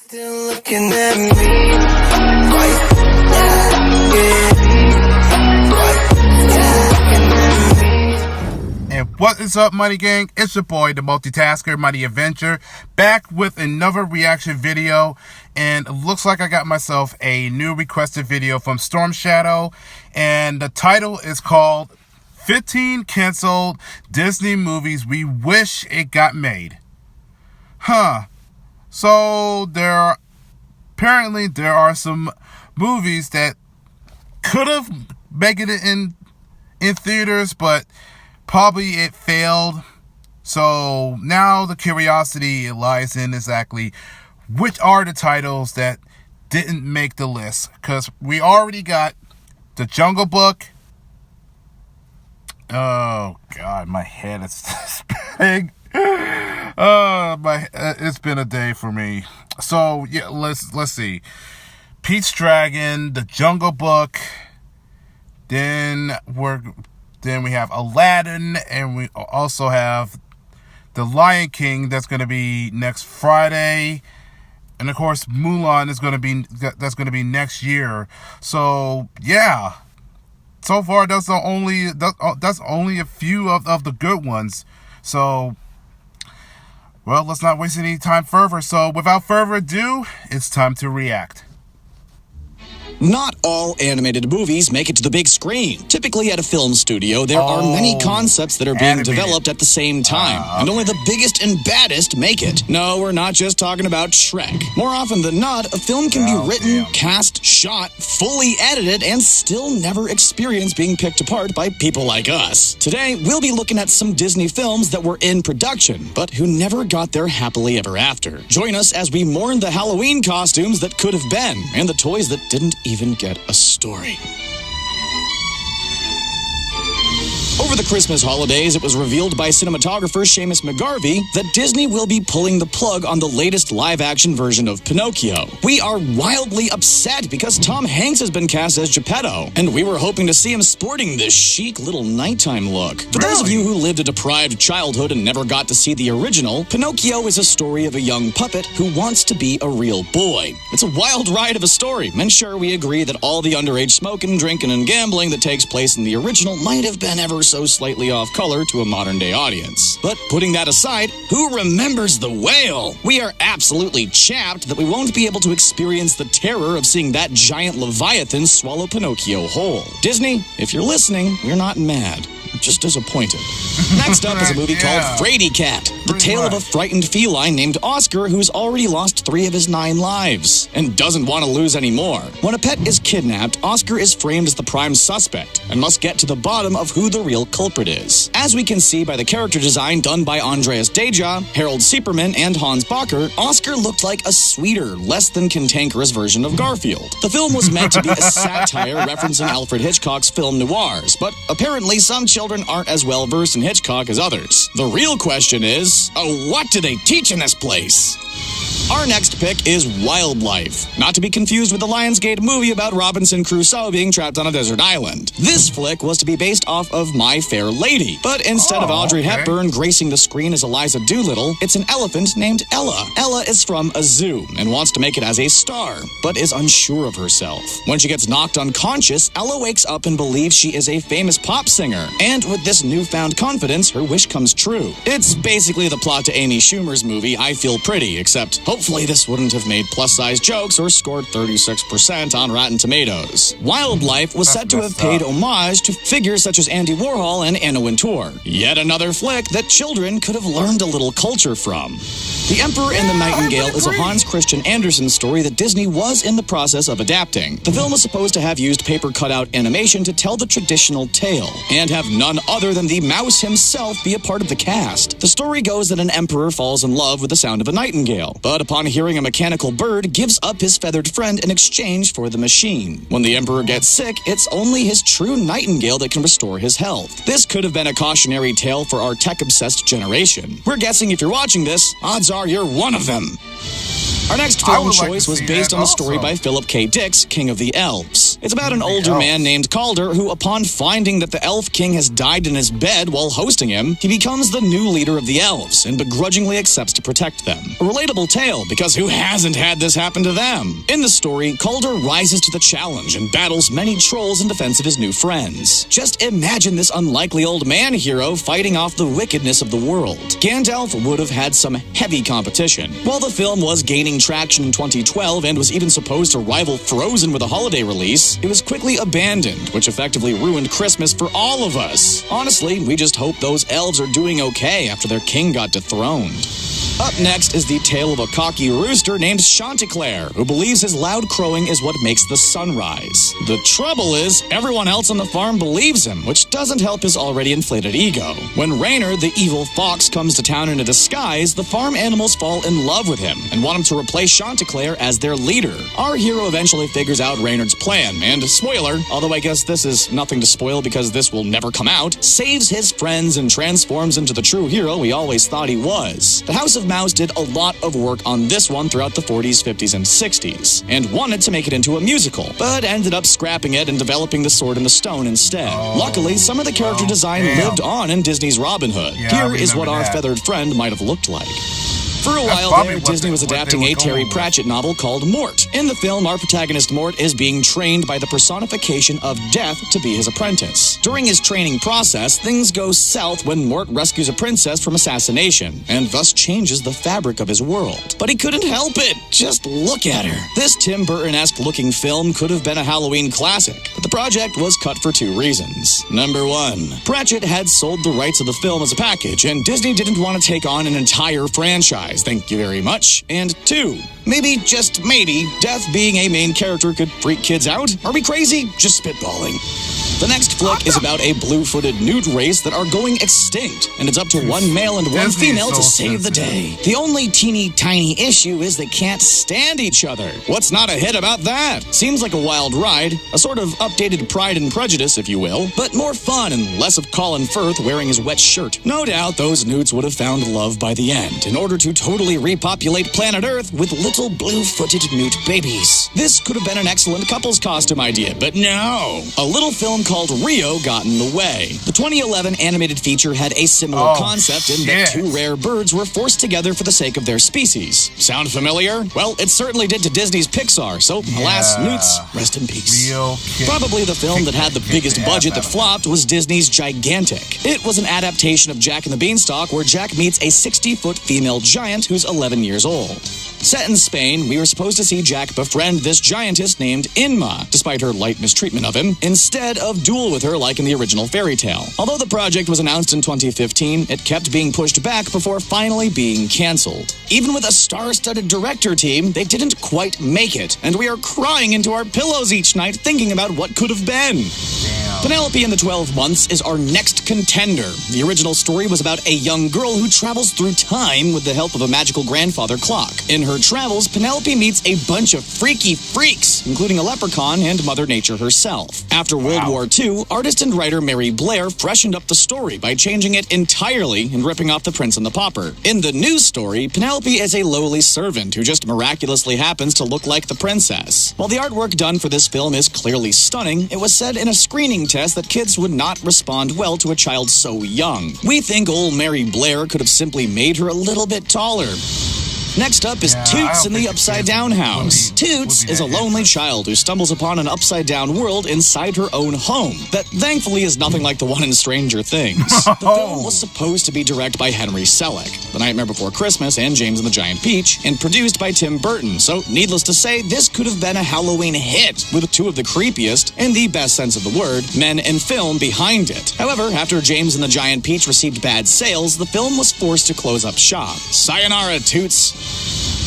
Still looking at me. And what is up, Money Gang? It's your boy, the multitasker, Money Avenger, back with another reaction video. And it looks like I got myself a new requested video from Storm Shadow. And the title is called 15 Canceled Disney Movies We Wish It Got Made. So apparently there are some movies that could have made it in theaters, but probably it failed. So now the curiosity lies in exactly which are the titles that didn't make the list. Because we already got The Jungle Book. Oh God, my head is spinning. It's been a day for me. So yeah, let's see. Pete's Dragon, The Jungle Book. Then we have Aladdin, and we also have The Lion King. That's going to be next Friday, and of course Mulan is going to be next year. So yeah, so far that's only a few of the good ones. So, well, let's not waste any time further. So without further ado, it's time to react. Not all animated movies make it to the big screen. Typically at a film studio, there are many concepts that are being developed at the same time, and only the biggest and baddest make it. No, we're not just talking about Shrek. More often than not, a film can be written, cast, shot, fully edited, and still never experience being picked apart by people like us. Today, we'll be looking at some Disney films that were in production, but who never got their happily ever after. Join us as we mourn the Halloween costumes that could have been, and the toys that didn't even get a story. Over the Christmas holidays, it was revealed by cinematographer Seamus McGarvey that Disney will be pulling the plug on the latest live-action version of Pinocchio. We are wildly upset because Tom Hanks has been cast as Geppetto, and we were hoping to see him sporting this chic little nighttime look. For those of you who lived a deprived childhood and never got to see the original, Pinocchio is a story of a young puppet who wants to be a real boy. It's a wild ride of a story, and sure, we agree that all the underage smoking, drinking, and gambling that takes place in the original might have been ever so slightly off color to a modern-day audience. But putting that aside, who remembers the whale? We are absolutely chapped that we won't be able to experience the terror of seeing that giant Leviathan swallow Pinocchio whole. Disney, if you're listening, we're not mad. We're just disappointed. Next up is a movie called Fraidy Cat, the tale of a frightened feline named Oscar who's already lost 3 of his 9 lives and doesn't want to lose any more. When a pet is kidnapped, Oscar is framed as the prime suspect and must get to the bottom of who the real culprit is. As we can see by the character design done by Andreas Deja, Harold Sieperman, and Hans Bacher, Oscar looked like a sweeter, less than cantankerous version of Garfield. The film was meant to be a satire referencing Alfred Hitchcock's film noirs, but apparently some children aren't as well versed in Hitchcock as others. The real question is, what do they teach in this place? Our next pick is Wildlife, not to be confused with the Lionsgate movie about Robinson Crusoe being trapped on a desert island. This flick was to be based off of My Fair Lady, but instead of Audrey Hepburn gracing the screen as Eliza Doolittle, it's an elephant named Ella. Ella is from a zoo and wants to make it as a star, but is unsure of herself. When she gets knocked unconscious, Ella wakes up and believes she is a famous pop singer, and with this newfound confidence, her wish comes true. It's basically the plot to Amy Schumer's movie I Feel Pretty, except hopefully this wouldn't have made plus-size jokes or scored 36% on Rotten Tomatoes. Wildlife was said to have paid homage to figures such as Andy Warhol and Anna Wintour. Yet another flick that children could have learned a little culture from. The Emperor and the Nightingale is a Hans Christian Andersen story that Disney was in the process of adapting. The film was supposed to have used paper cutout animation to tell the traditional tale, and have none other than the mouse himself be a part of the cast. The story goes that an emperor falls in love with the sound of a nightingale, but upon hearing a mechanical bird, gives up his feathered friend in exchange for the machine. When the emperor gets sick, it's only his true nightingale that can restore his health. This could have been a cautionary tale for our tech-obsessed generation. We're guessing if you're watching this, odds are you're one of them. Our next I film would like choice to was see based that on the story also. by Philip K. Dick's King of the Elves. It's about an older Elves. man named Calder who, upon finding that the Elf King has died in his bed while hosting him, he becomes the new leader of the elves and begrudgingly accepts to protect them. A relatable tale, because who hasn't had this happen to them? In the story, Calder rises to the challenge and battles many trolls in defense of his new friends. Just imagine this unlikely old man hero fighting off the wickedness of the world. Gandalf would have had some heavy competition. While the film was gaining traction in 2012 and was even supposed to rival Frozen with a holiday release, it was quickly abandoned, which effectively ruined Christmas for all of us. Honestly, we just hope those elves are doing okay after their king got dethroned. Up next is the tale of a cocky rooster named Chanticleer, who believes his loud crowing is what makes the sun rise. The trouble is, everyone else on the farm believes him, which doesn't help his already inflated ego. When Rainer, the evil fox, comes to town in a disguise, the farm animals fall in love with him and want him to replace Chanticleer as their leader. Our hero eventually figures out Reynard's plan, and spoiler, although I guess this is nothing to spoil because this will never come out, saves his friends and transforms into the true hero we always thought he was. The House of Mouse did a lot of work on this one throughout the 40s, 50s, and 60s, and wanted to make it into a musical, but ended up scrapping it and developing The Sword in the Stone instead. Luckily, some of the character design lived on in Disney's Robin Hood. Yeah, Here is what remember our that. feathered friend might have looked like. For a while probably there, what Disney they- was what they adapting were a Terry going with. Pratchett novel called Mort. In the film, our protagonist Mort is being trained by the personification of death to be his apprentice. During his training process, things go south when Mort rescues a princess from assassination, and thus changes the fabric of his world. But he couldn't help it. Just look at her. This Tim Burton-esque looking film could have been a Halloween classic, but the project was cut for two reasons. Number one, Pratchett had sold the rights of the film as a package, and Disney didn't want to take on an entire franchise. Thank you very much. And two, maybe, just maybe, death being a main character could freak kids out. Are we crazy? Just spitballing. The next flick is about a blue-footed newt race that are going extinct, and it's up to one male and one Disney is female to so save the day. The only teeny tiny issue is they can't stand each other. What's not a hit about that? Seems like a wild ride, a sort of updated Pride and Prejudice, if you will, but more fun and less of Colin Firth wearing his wet shirt. No doubt those newts would have found love by the end in order to totally repopulate planet Earth with little blue-footed newt babies. This could have been an excellent couples costume idea, but no. A little film called Rio got in the way. The 2011 animated feature had a similar concept in that shit. two rare birds were forced together for the sake of their species. Sound familiar? Well, it certainly did to Disney's Pixar, so alas, Yeah. newts, rest in peace. Real kick- Probably the film that had the kick biggest the budget ass that out of it. flopped was Disney's Gigantic. It was an adaptation of Jack and the Beanstalk where Jack meets a 60-foot female giant who's 11 years old. Set in Spain, we were supposed to see Jack befriend this giantess named Inma, despite her light mistreatment of him, instead of duel with her like in the original fairy tale. Although the project was announced in 2015, it kept being pushed back before finally being canceled. Even with a star-studded director team, they didn't quite make it, and we are crying into our pillows each night thinking about what could have been. Penelope in the 12 Months is our next contender. The original story was about a young girl who travels through time with the help of a magical grandfather clock. In her travels, Penelope meets a bunch of freaky freaks, including a leprechaun and Mother Nature herself. After World War II, artist and writer Mary Blair freshened up the story by changing it entirely and ripping off the Prince and the Pauper. In the new story, Penelope is a lowly servant who just miraculously happens to look like the princess. While the artwork done for this film is clearly stunning, it was said in a screening test that kids would not respond well to a child so young. We think old Mary Blair could have simply made her a little bit taller. Next up is Yeah, I Toots don't in the think the Upside kids Down would House. be Toots is a that lonely interested. child who stumbles upon an upside down world inside her own home that thankfully is nothing like the one in Stranger Things. The film was supposed to be directed by Henry Selick, The Nightmare Before Christmas and James and the Giant Peach, and produced by Tim Burton. So needless to say, this could have been a Halloween hit with two of the creepiest, in the best sense of the word, men in film behind it. However, after James and the Giant Peach received bad sales, the film was forced to close up shop. Sayonara, Toots.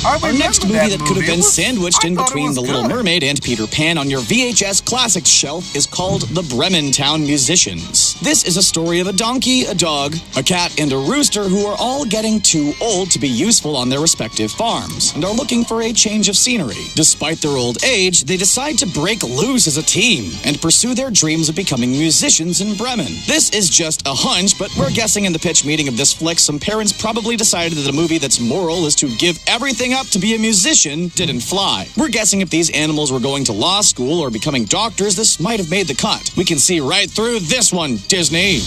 Our next movie that could have been sandwiched in between The Little Mermaid and Peter Pan on your VHS Classics shelf is called The Brementown Musicians. This is a story of a donkey, a dog, a cat, and a rooster who are all getting too old to be useful on their respective farms and are looking for a change of scenery. Despite their old age, they decide to break loose as a team and pursue their dreams of becoming musicians in Bremen. This is just a hunch, but we're guessing in the pitch meeting of this flick, some parents probably decided that a movie that's moral is to give everything up to be a musician didn't fly. We're guessing if these animals were going to law school or becoming doctors, this might have made the cut. We can see right through this one, Disney.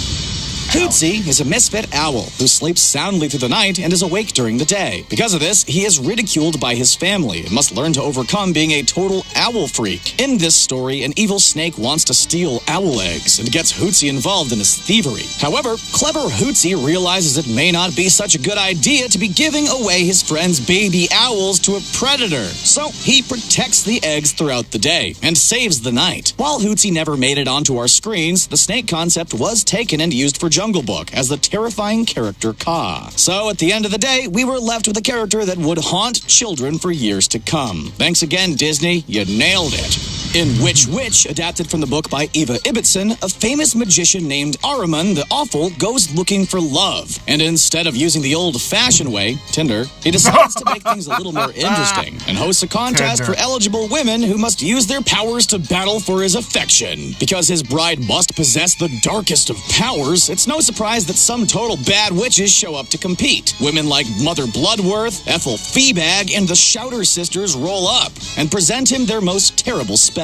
Hootsie is a misfit owl who sleeps soundly through the night and is awake during the day. Because of this, he is ridiculed by his family and must learn to overcome being a total owl freak. In this story, an evil snake wants to steal owl eggs and gets Hootsie involved in his thievery. However, clever Hootsie realizes it may not be such a good idea to be giving away his friend's baby owls to a predator. So he protects the eggs throughout the day and saves the night. While Hootsie never made it onto our screens, the snake concept was taken and used for Jungle Book as the terrifying character Kaa. So at the end of the day, we were left with a character that would haunt children for years to come. Thanks again, Disney. You nailed it. In Witch, adapted from the book by Eva Ibbotson, a famous magician named Ahriman the Awful goes looking for love. And instead of using the old-fashioned way, Tinder, he decides to make things a little more interesting and hosts a contest for eligible women who must use their powers to battle for his affection. Because his bride must possess the darkest of powers, it's no surprise that some total bad witches show up to compete. Women like Mother Bloodworth, Ethel Feebag, and the Shouter sisters roll up and present him their most terrible spells.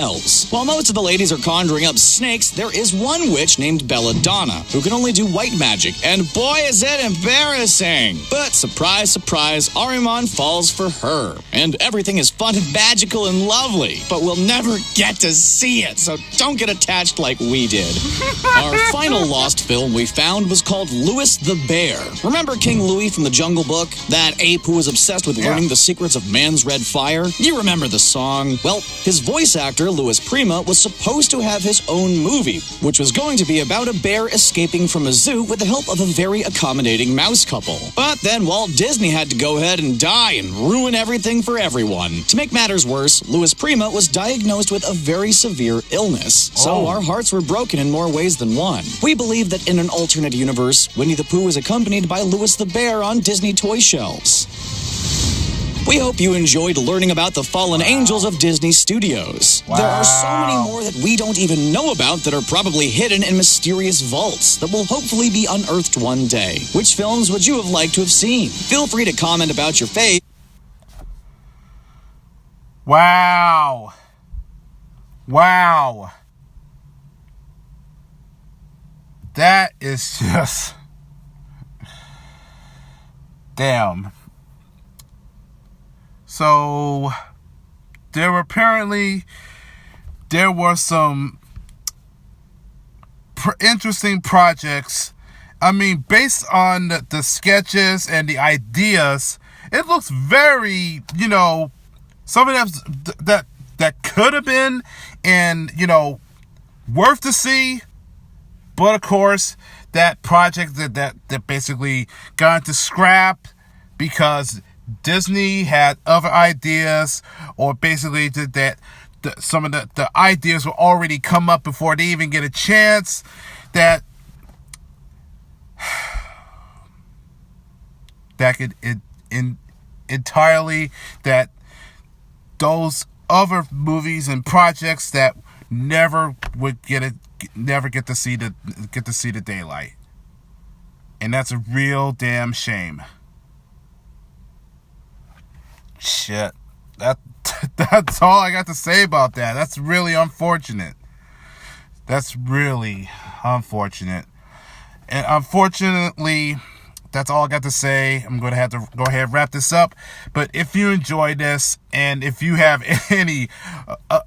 While most of the ladies are conjuring up snakes, there is one witch named Belladonna who can only do white magic, and boy is it embarrassing! But surprise, surprise, Ahriman falls for her, and everything is fun and magical and lovely, but we'll never get to see it, so don't get attached like we did. Our final lost film we found was called Louis the Bear. Remember King Louis from the Jungle Book? That ape who was obsessed with learning the secrets of man's red fire? You remember the song? Well, his voice actor, Louis Prima, was supposed to have his own movie, which was going to be about a bear escaping from a zoo with the help of a very accommodating mouse couple. But then Walt Disney had to go ahead and die and ruin everything for everyone. To make matters worse, Louis Prima was diagnosed with a very severe illness. So our hearts were broken in more ways than one. We believe that in an alternate universe, Winnie the Pooh was accompanied by Louis the Bear on Disney toy shelves. We hope you enjoyed learning about the fallen angels of Disney Studios. There are so many more that we don't even know about that are probably hidden in mysterious vaults that will hopefully be unearthed one day. Which films would you have liked to have seen? Feel free to comment about your fave. Wow. That is just... Damn. So, there were some interesting projects. I mean, based on the sketches and the ideas, it looks very, some of them that could have been, and, worth to see. But of course, that project that basically got into scrap because Disney had other ideas, or basically that some of the ideas were already come up before they even get a chance. That could entirely that those other movies and projects that never get to see the daylight, and that's a real damn shame. Shit, that's all I got to say about that. That's really unfortunate. And unfortunately, that's all I got to say. I'm going to have to go ahead and wrap this up. But if you enjoyed this, and if you have any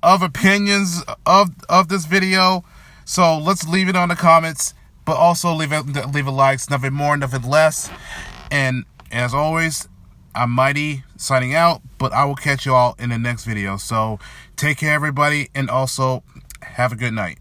of opinions of this video, so let's leave it on the comments. But also leave a like, nothing more, nothing less. And as always, I'm Mighty signing out, but I will catch you all in the next video. So take care, everybody, and also have a good night.